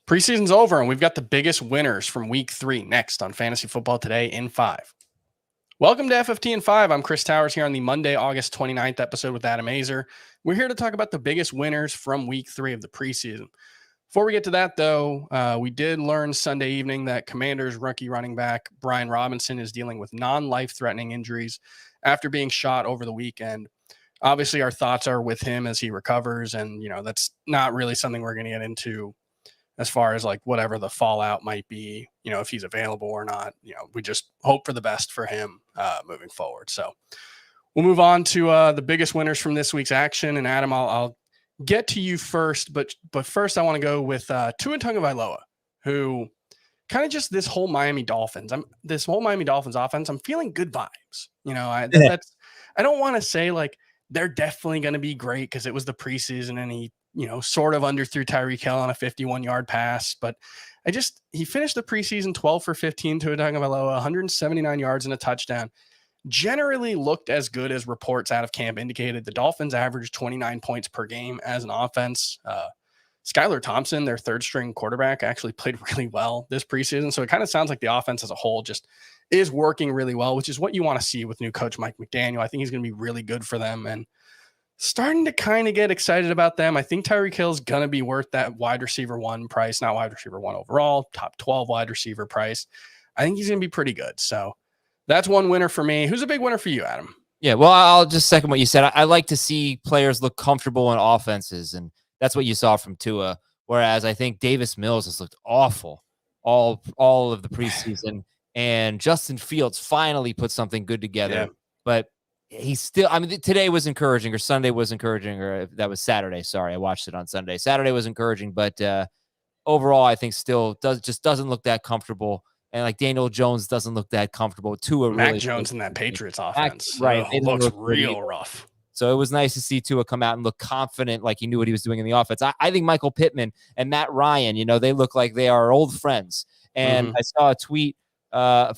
Preseason's over, and we've got the biggest winners from week 3 next on Fantasy Football Today in 5. Welcome to FFT in 5. I'm Chris Towers here on the Monday, August 29th episode with Adam Azer. We're here to talk about the biggest winners from week 3 of the preseason. Before we get to that, though, we did learn Sunday evening that Commanders rookie running back Brian Robinson is dealing with non-life-threatening injuries after being shot over the weekend. Obviously, our thoughts are with him as he recovers, and, that's not really something we're going to get into as far as like whatever the fallout might be, if he's available or not. We just hope for the best for him moving forward. So we'll move on to the biggest winners from this week's action. And Adam, I'll get to you first, but first I want to go with Tua Tagovailoa, who kind of just this whole Miami Dolphins offense. I'm feeling good vibes. I don't want to say like they're definitely going to be great because it was the preseason and he sort of underthrew Tyreek Hill on a 51-yard pass, but he finished the preseason 12 for 15 to a Tagovailoa, 179 yards and a touchdown. Generally looked as good as reports out of camp indicated. The Dolphins averaged 29 points per game as an offense. Skylar Thompson, their third string quarterback, actually played really well this preseason. So it kind of sounds like the offense as a whole just is working really well, which is what you want to see with new coach Mike McDaniel. I think he's going to be really good for them, and starting to kind of get excited about them. I think Tyreek Hill's going to be worth that wide receiver 1 price, not wide receiver 1 overall, top 12 wide receiver price. I think he's going to be pretty good. So that's one winner for me. Who's a big winner for you, Adam? Yeah, well, I'll just second what you said. I like to see players look comfortable in offenses, and that's what you saw from Tua. Whereas I think Davis Mills has looked awful all of the preseason, and Justin Fields finally put something good together. Yeah. But he's still, today was encouraging, or Sunday was encouraging, or that was Saturday. Sorry, I watched it on Sunday. Saturday was encouraging, but overall, I think still doesn't look that comfortable. And like Daniel Jones doesn't look that comfortable. Tua Mac really Jones in that Patriots offense, right? It looks real rough. So it was nice to see Tua come out and look confident, like he knew what he was doing in the offense. I think Michael Pittman and Matt Ryan, they look like they are old friends. And I saw a tweet about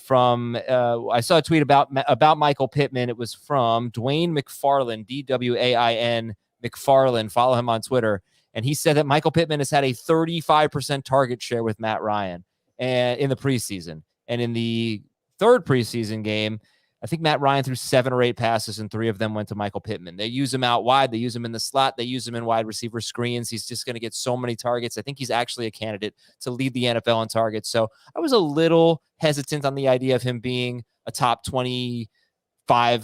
Michael Pittman. It was from Dwayne McFarland, DWAIN McFarland. Follow him on Twitter. And he said that Michael Pittman has had a 35% target share with Matt Ryan and in the preseason. And in the third preseason game, I think Matt Ryan threw 7 or 8 passes, and 3 of them went to Michael Pittman. They use him out wide. They use him in the slot. They use him in wide receiver screens. He's just going to get so many targets. I think he's actually a candidate to lead the NFL in targets. So I was a little hesitant on the idea of him being a top 25.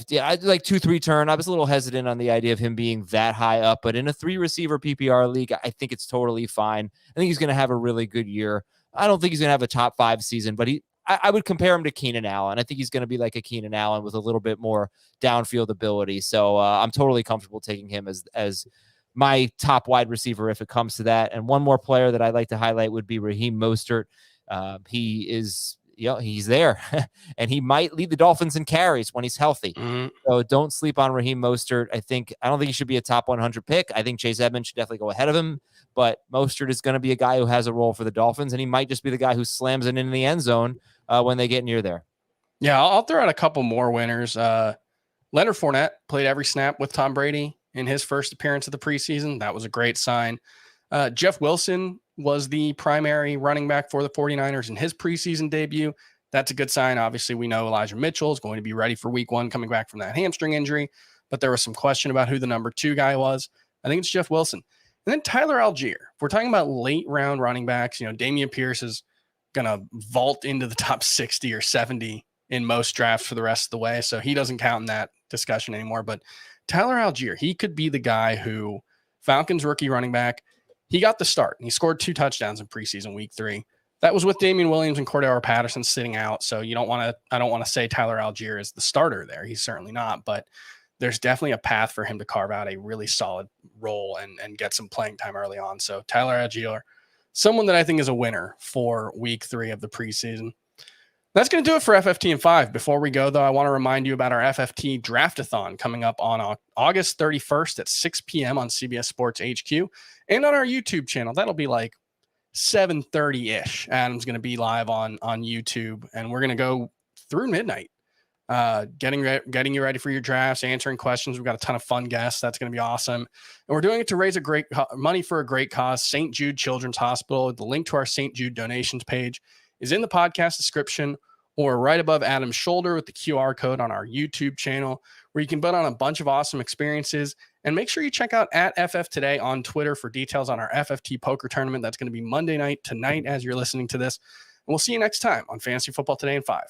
Yeah, I like 2-3 turn. I was a little hesitant on the idea of him being that high up. But in a 3-receiver PPR league, I think it's totally fine. I think he's going to have a really good year. I don't think he's going to have a top 5 season, but I would compare him to Keenan Allen. I think he's going to be like a Keenan Allen with a little bit more downfield ability. So I'm totally comfortable taking him as my top wide receiver if it comes to that. And one more player that I'd like to highlight would be Raheem Mostert. He is, he's there, and he might lead the Dolphins in carries when he's healthy. So don't sleep on Raheem Mostert. I don't think he should be a top 100 pick. I think Chase Edmonds should definitely go ahead of him. But Mostert is going to be a guy who has a role for the Dolphins, and he might just be the guy who slams it in the end zone when they get near there. Yeah, I'll throw out a couple more winners. Leonard Fournette played every snap with Tom Brady in his first appearance of the preseason. That was a great sign. Jeff Wilson was the primary running back for the 49ers in his preseason debut. That's a good sign. Obviously, we know Elijah Mitchell is going to be ready for week 1 coming back from that hamstring injury, but there was some question about who the number 2 guy was. I think it's Jeff Wilson. And then Tyler Algiere. If we're talking about late round running backs, Dameon Pierce is going to vault into the top 60 or 70 in most drafts for the rest of the way. So he doesn't count in that discussion anymore. But Tyler Algiere, he could be the guy who, Falcons rookie running back, he got the start. And he scored 2 touchdowns in preseason week 3. That was with Damian Williams and Cordero Patterson sitting out. So I don't want to say Tyler Algiere is the starter there. He's certainly not. But there's definitely a path for him to carve out a really solid role and get some playing time early on. So Tyler Algiere, someone that I think is a winner for week 3 of the preseason. That's going to do it for FFT in 5. Before we go, though, I want to remind you about our FFT Draftathon coming up on August 31st at 6 p.m. on CBS Sports HQ and on our YouTube channel. That'll be like 7:30-ish. Adam's going to be live on YouTube, and we're going to go through midnight getting you ready for your drafts, answering questions. We've got a ton of fun guests. That's going to be awesome. And we're doing it to raise money for a great cause, St. Jude Children's Hospital. The link to our St. Jude donations page is in the podcast description or right above Adam's shoulder with the QR code on our YouTube channel, where you can bet on a bunch of awesome experiences. And make sure you check out @FF Today on Twitter for details on our FFT poker tournament. That's going to be Monday night tonight as you're listening to this. And we'll see you next time on Fantasy Football Today in 5.